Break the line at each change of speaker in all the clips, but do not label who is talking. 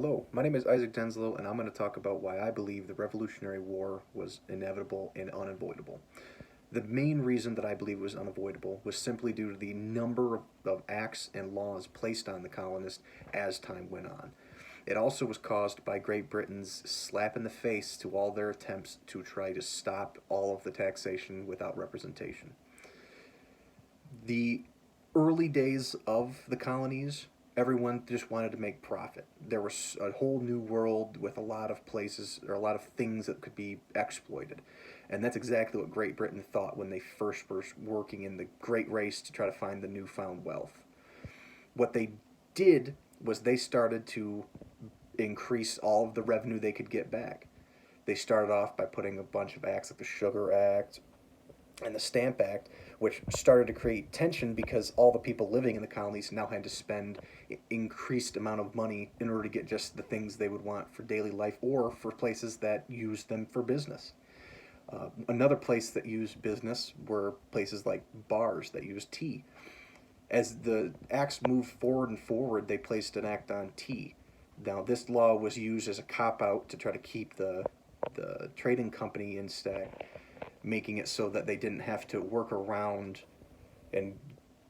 Hello, my name is Isaac Denslow, and I'm going to talk about why I believe the Revolutionary War was inevitable and unavoidable. The main reason that I believe it was unavoidable was simply due to the number of acts and laws placed on the colonists as time went on. It also was caused by Great Britain's slap in the face to all their attempts to try to stop all of the taxation without representation. The early days of the colonies, everyone just wanted to make profit. There was a whole new world with a lot of places or a lot of things that could be exploited. And that's exactly what Great Britain thought when they first were working in the great race to try to find the newfound wealth. What they did was they started to increase all of the revenue they could get back. They started off by putting a bunch of acts like the Sugar Act and the Stamp Act, which started to create tension because all the people living in the colonies now had to spend increased amount of money in order to get just the things they would want for daily life or for places that used them for business. Another place that used business were places like bars that used tea. As the acts moved forward and forward, they placed an act on tea. Now, this law was used as a cop out to try to keep the trading company instead, making it so that they didn't have to work around and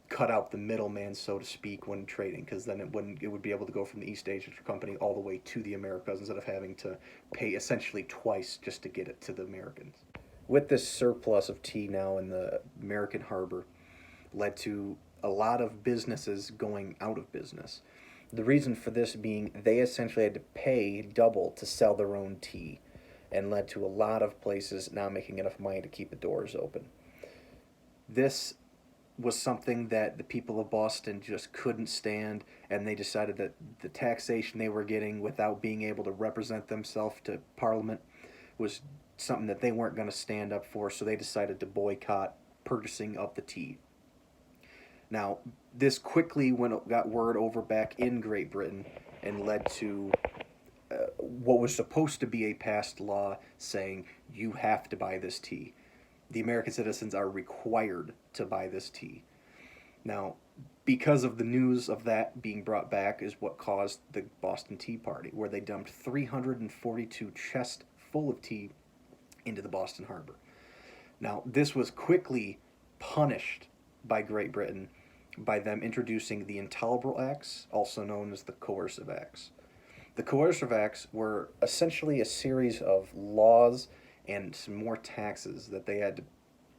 cut out the middleman, so to speak, when trading, because then it would be able to go from the East Asia Company all the way to the Americas instead of having to pay essentially twice just to get it to the Americans. With this surplus of tea now in the American harbor, led to a lot of businesses going out of business. The reason for this being they essentially had to pay double to sell their own tea, and led to a lot of places not making enough money to keep the doors open. This was something that the people of Boston just couldn't stand, and they decided that the taxation they were getting without being able to represent themselves to Parliament was something that they weren't going to stand up for, so they decided to boycott purchasing of the tea. Now, this quickly got word over back in Great Britain and led to what was supposed to be a passed law saying you have to buy this tea. The American citizens are required to buy this tea. Now, because of the news of that being brought back is what caused the Boston Tea Party, where they dumped 342 chests full of tea into the Boston Harbor. Now, this was quickly punished by Great Britain by them introducing the Intolerable Acts, also known as the Coercive Acts. The Coercive Acts were essentially a series of laws and some more taxes that they had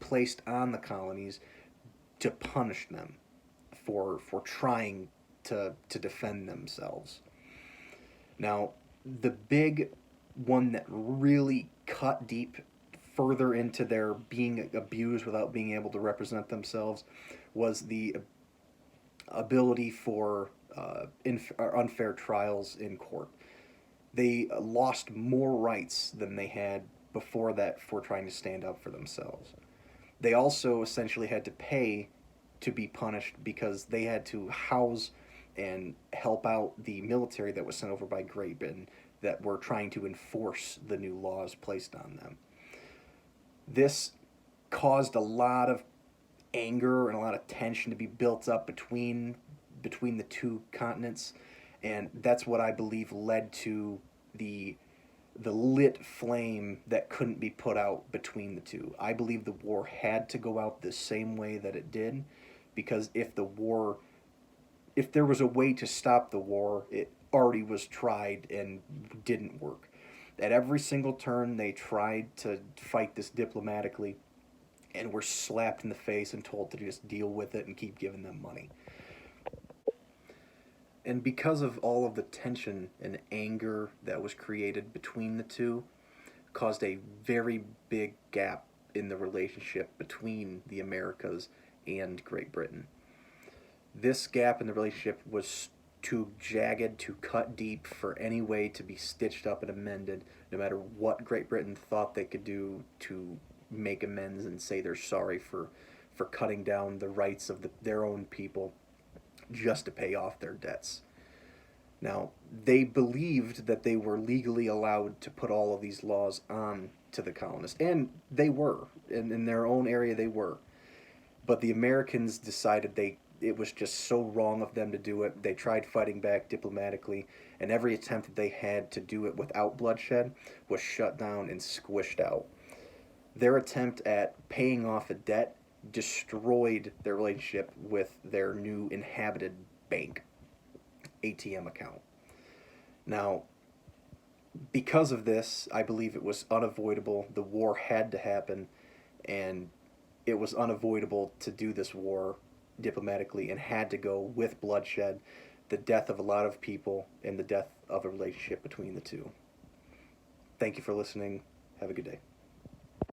placed on the colonies to punish them for trying to defend themselves. Now, the big one that really cut deep further into their being abused without being able to represent themselves was the ability for unfair trials in court. They lost more rights than they had before that for trying to stand up for themselves. They also essentially had to pay to be punished because they had to house and help out the military that was sent over by Great Britain that were trying to enforce the new laws placed on them. This caused a lot of anger and a lot of tension to be built up between the two continents, and that's what I believe led to the lit flame that couldn't be put out between the two. I believe the war had to go out the same way that it did, because if there was a way to stop the war, it already was tried and didn't work. At every single turn, they tried to fight this diplomatically and were slapped in the face and told to just deal with it and keep giving them money. And because of all of the tension and anger that was created between the two, caused a very big gap in the relationship between the Americas and Great Britain. This gap in the relationship was too jagged, too cut deep for any way to be stitched up and amended, no matter what Great Britain thought they could do to make amends and say they're sorry for cutting down the rights of their own people just to pay off their debts. Now, they believed that they were legally allowed to put all of these laws on to the colonists, and they were. In their own area, they were. But the Americans decided it was just so wrong of them to do it. They tried fighting back diplomatically, and every attempt that they had to do it without bloodshed was shut down and squished out. Their attempt at paying off a debt destroyed their relationship with their new inhabited bank ATM account. Now, because of this, I believe it was unavoidable. The war had to happen, and it was unavoidable to do this war diplomatically and had to go with bloodshed, the death of a lot of people, and the death of a relationship between the two. Thank you for listening. Have a good day.